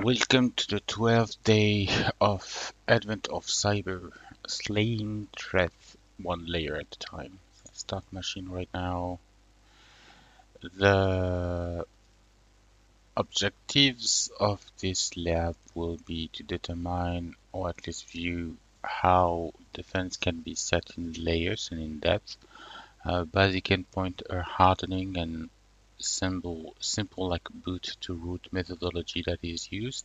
Welcome to the 12th day of Advent of Cyber, slaying threats one layer at a time. Start machine right now. The objectives of this lab will be to determine, or at least view, how defense can be set in layers and in depth. Basic endpoint hardening and simple like boot to root methodology that is used.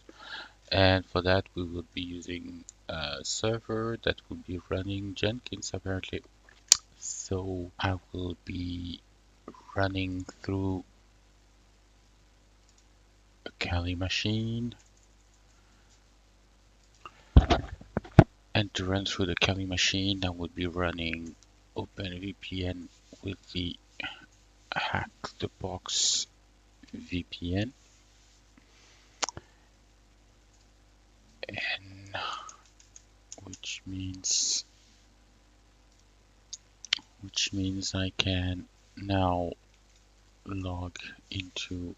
And for that, we will be using a server that will be running Jenkins apparently. So I will be running through a Kali machine. And to run through the Kali machine, I will be running OpenVPN with the Hack the Box VPN. And which means I can now log into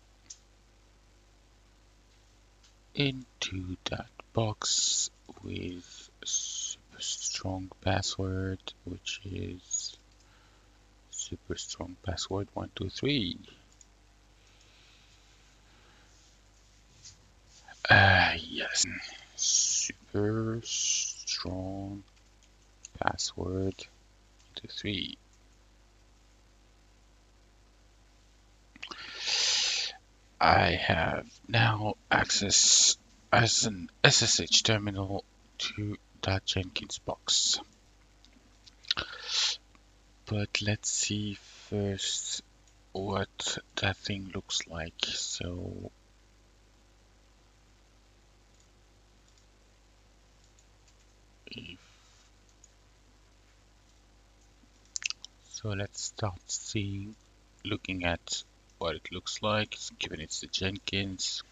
that box with a super strong password, which is super strong password 123. Yes, super strong password 123. I have now access as an SSH terminal to that Jenkins box. But let's see first what that thing looks like. So let's start looking at what it looks like, given it's the Jenkins.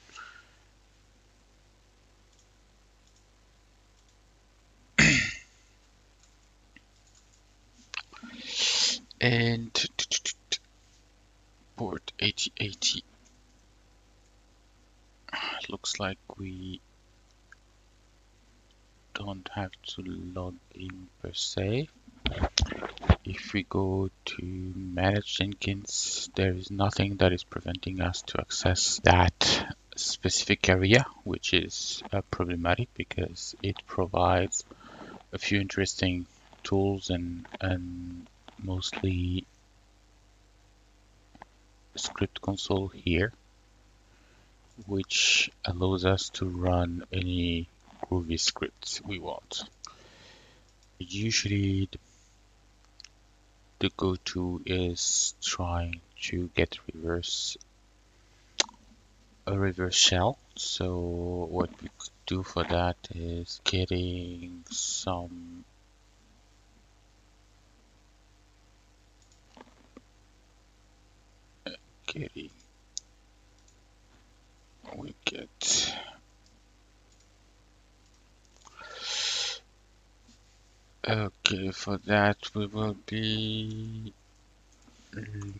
And port 8080. Looks like we don't have to log in per se. If we go to manage Jenkins, there is nothing that is preventing us to access that specific area, which is problematic because it provides a few interesting tools and mostly script console here, which allows us to run any groovy scripts we want. Usually the go-to is trying to get a reverse shell. So what we could do for that is getting we get okay, for that we will be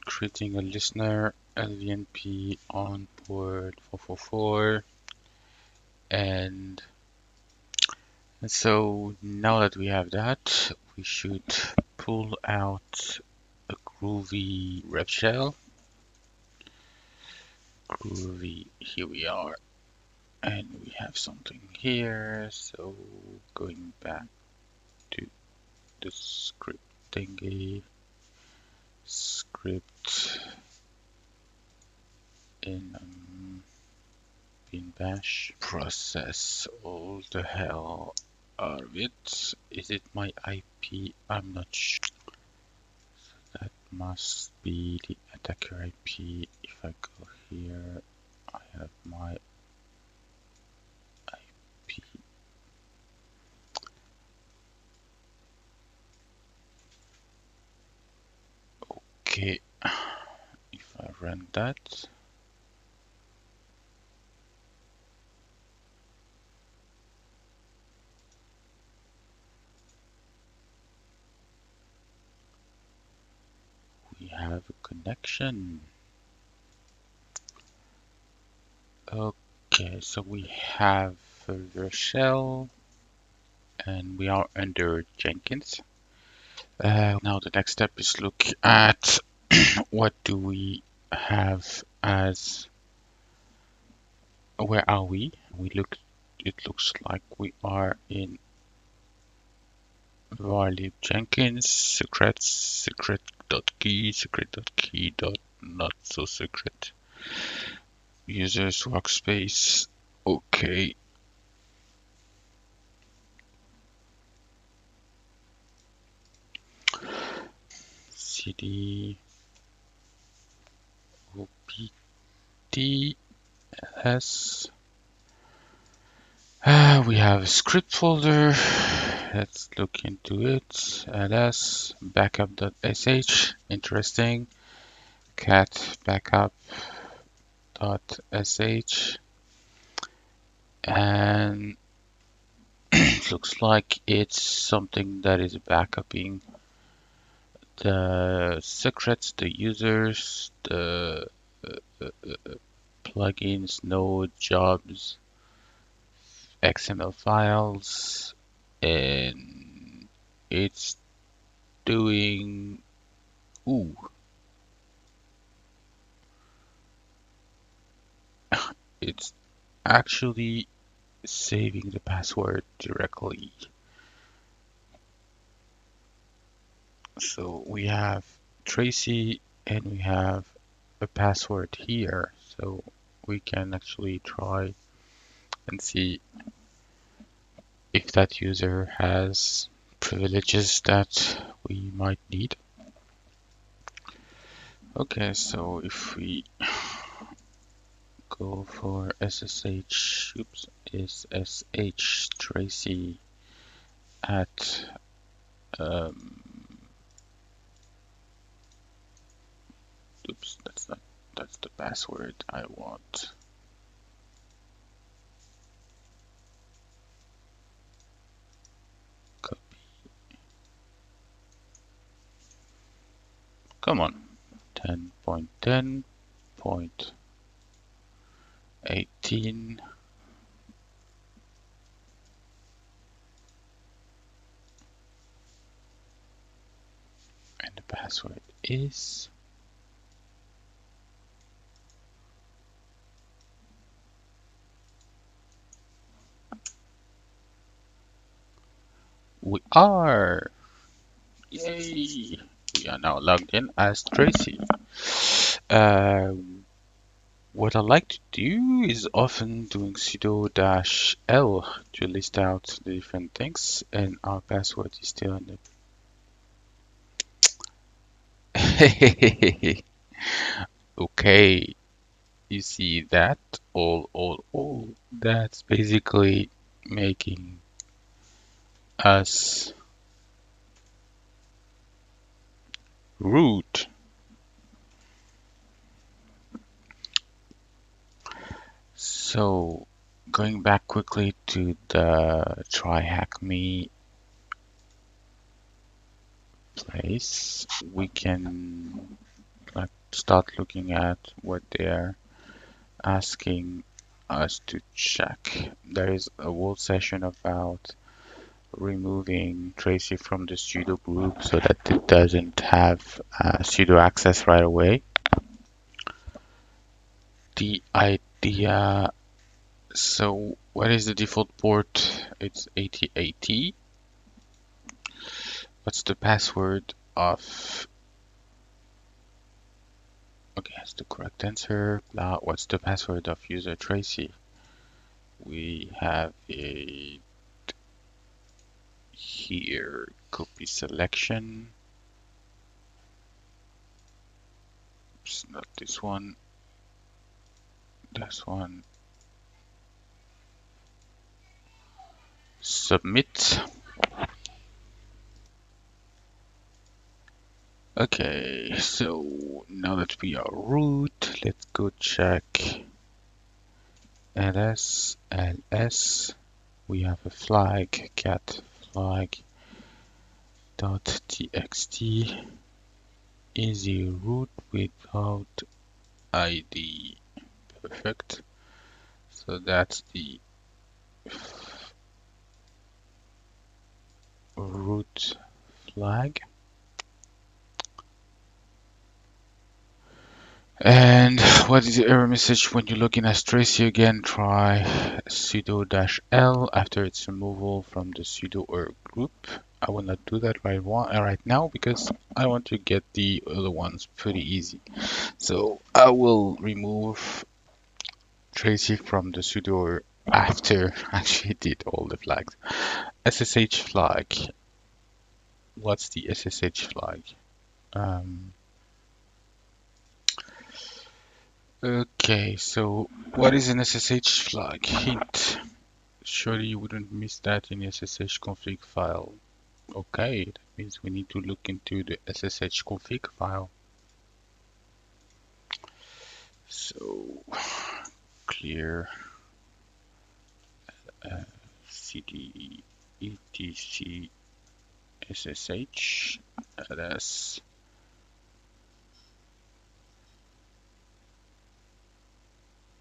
creating a listener LVNP on port 444, and so now that we have that, we should pull out a groovy rev shell. Groovy, here we are, and we have something here. So going back to the script thingy, script in bash, process all the hell out of it. Is it my IP? I'm not sure. So that must be the attacker IP. If I go here, I have my IP. Okay, if I run that, we have a connection. Okay, Okay, so we have further shell and we are under Jenkins. Now the next step is look at what do we have as, where are we? It looks like we are in varlib Jenkins, secret.key, secret.key dot not so secret. Users workspace. Okay. cd opts. We have a script folder. Let's look into it. ls backup.sh. Interesting. Cat backup.sh. And it looks like it's something that is backupping the secrets, the users, the plugins, node, jobs, XML files, and it's doing, ooh, it's actually saving the password directly. So we have Tracy and we have a password here. So we can actually try and see if that user has privileges that we might need. Okay, so if we go for SSH, oops, SSH Tracy at oops, that's the password I want. Copy. Come on. 10.10.18. And the password is, we are, yay! We are now logged in as Tracy. Uh, what I like to do is often doing sudo-l to list out the different things, and our password is still in the. Okay, you see that? All. That's basically making us root. So going back quickly to the TryHackMe place, we can start looking at what they're asking us to check. There is a whole session about removing Tracy from the sudo group so that it doesn't have sudo access right away. The idea, so what is the default port? It's 8080. What's the password of, okay, that's the correct answer. Now, what's the password of user Tracy? We have it here, copy selection. Oops, not this one, this one. Submit. Okay, so now that we are root, let's go check ls. We have a flag, cat flag dot txt easy root without ID. Perfect. So So that's the root flag. And what is the error message when you're looking at Tracy again? Try sudo-l after its removal from the sudo or group. I will not do that right now because I want to get the other ones pretty easy. So I will remove Tracy from the sudo or after actually did all the flags. SSH flag. What's the SSH flag? Um, okay, so what is an SSH flag? Hint. Surely you wouldn't miss that in SSH config file. Okay, that means we need to look into the SSH config file. So clear cd etc ssh ls.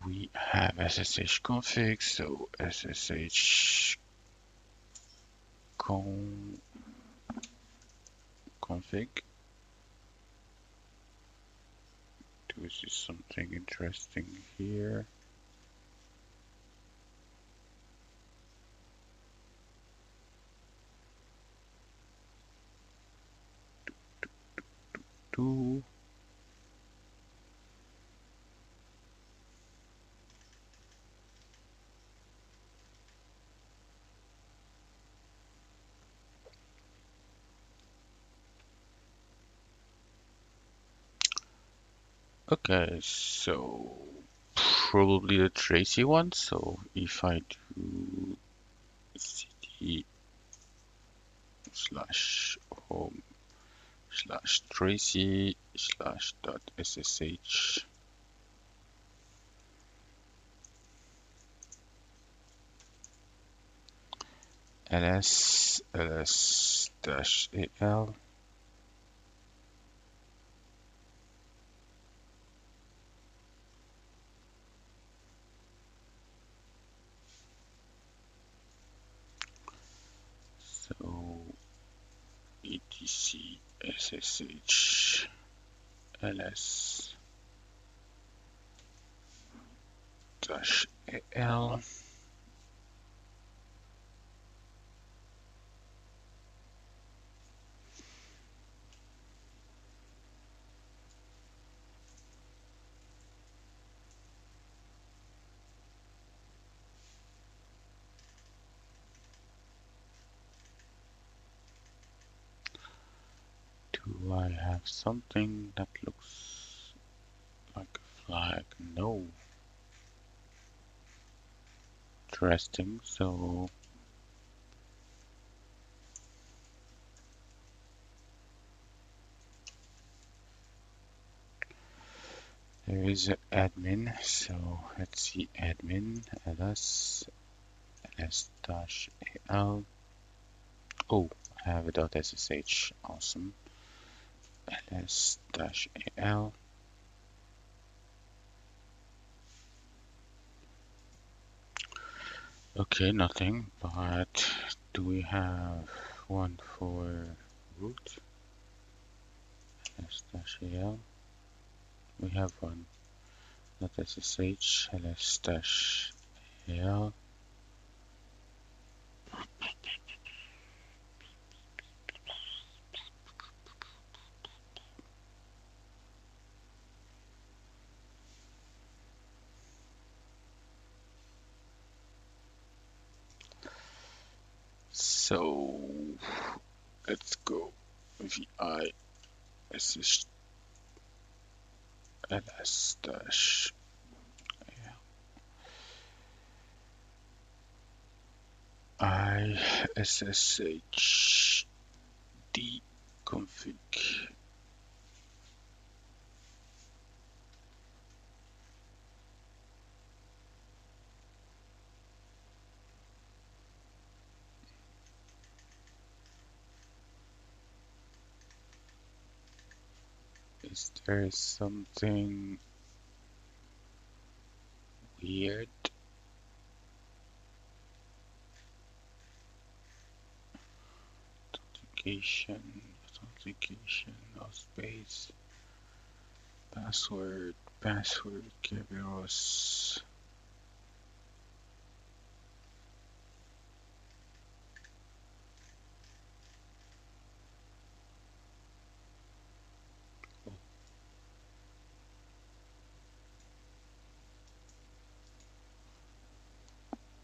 We have SSH config, so SSH config. This is something interesting here. Do okay, so probably the Tracy one. So if I do cd slash home slash Tracy slash dot ssh ls dash al. So etc ssh ls dash al. Do I have something that looks like a flag? No. Interesting. So there is an admin. So let's see admin ls dash al. Oh, I have a .ssh. Awesome. ls dash al. Okay, nothing. But do we have one for root? ls dash al. We have one. .ssh ls dash al. So let's go vi sh ls dash I ssh d config. Is there something weird? authentication, no space, password, Kerberos.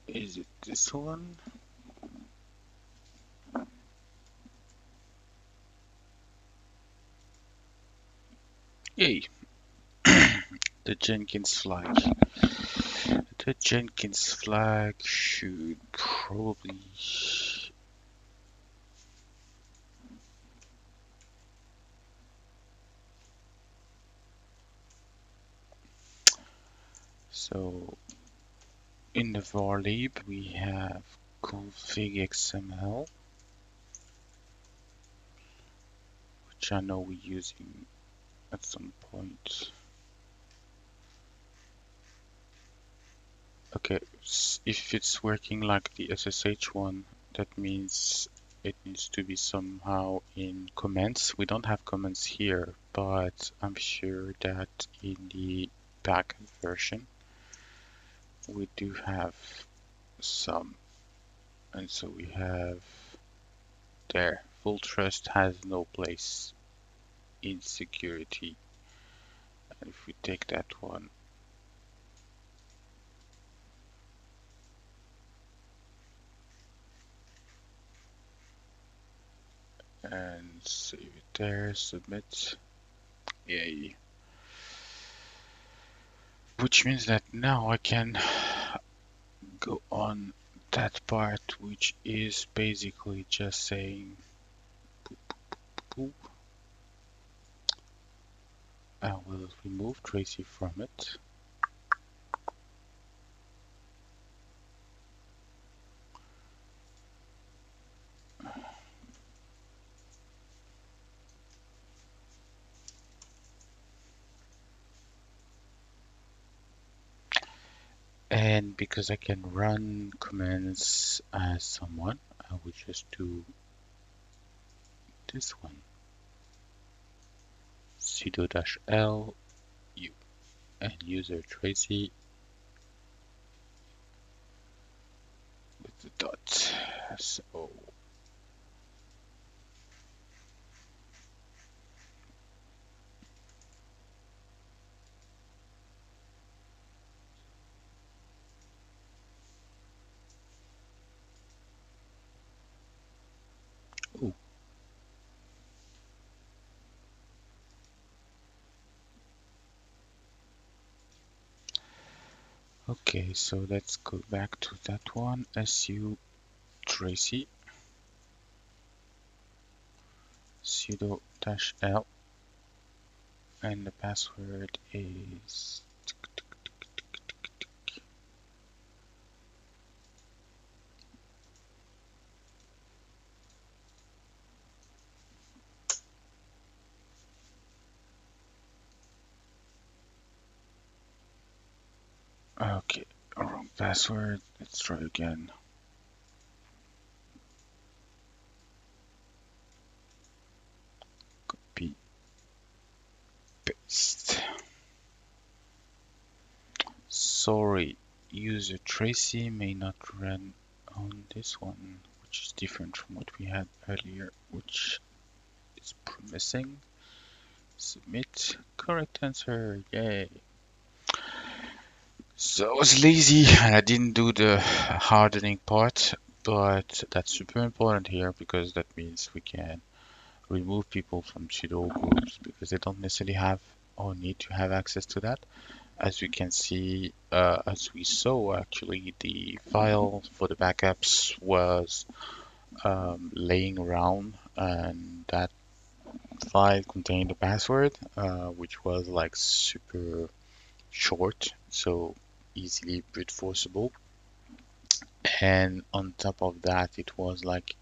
Is it this one? Yay! The Jenkins flag. The Jenkins flag should probably. So in the var lib we have config XML, which I know we're using at some point. Okay, if it's working like the SSH one, that means it needs to be somehow in comments. We don't have comments here, but I'm sure that in the back version we do have some. And so we have there, full trust has no place in security. And if we take that one and save it there, submit, yay. Which means that now I can go on that part, which is basically just saying boop. I will remove Tracy from it. And because I can run commands as someone, I will just do this one. Sudo-l u and user Tracy with the dot. So oh, okay, so let's go back to that one. Su Tracy sudo-l and the password is okay, wrong password. Let's try again. Copy, paste. Sorry, user Tracy may not run on this one, which is different from what we had earlier, which is promising. Submit. Correct answer. Yay. So I was lazy and I didn't do the hardening part, but that's super important here because that means we can remove people from sudo groups because they don't necessarily have or need to have access to that. As we can see, as we saw actually, the file for the backups was laying around, and that file contained a password, which was like super short, so easily brute forceable. And on top of that, it was like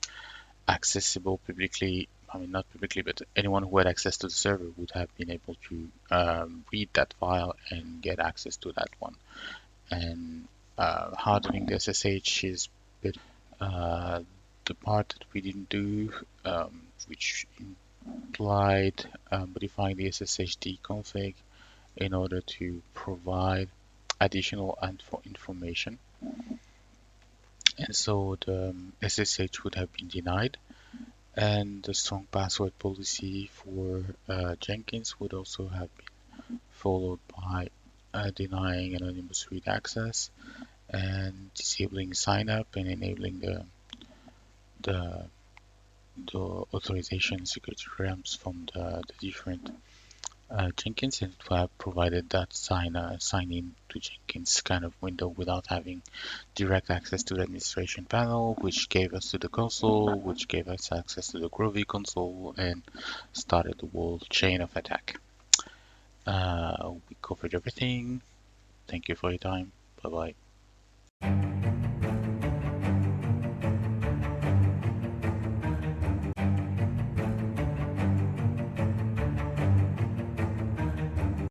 accessible publicly. I mean, not publicly, but anyone who had access to the server would have been able to read that file and get access to that one. And hardening the SSH is better. the part that we didn't do, which implied modifying the SSHD config in order to provide additional information. And so the SSH would have been denied, and the strong password policy for Jenkins would also have been followed by denying anonymous read access and disabling sign up and enabling the, the authorization security realms from the different Jenkins, and it will have provided that sign in to Jenkins kind of window without having direct access to the administration panel, which gave us to the console, which gave us access to the Groovy console, and started the whole chain of attack. We covered everything. Thank you for your time. Bye bye.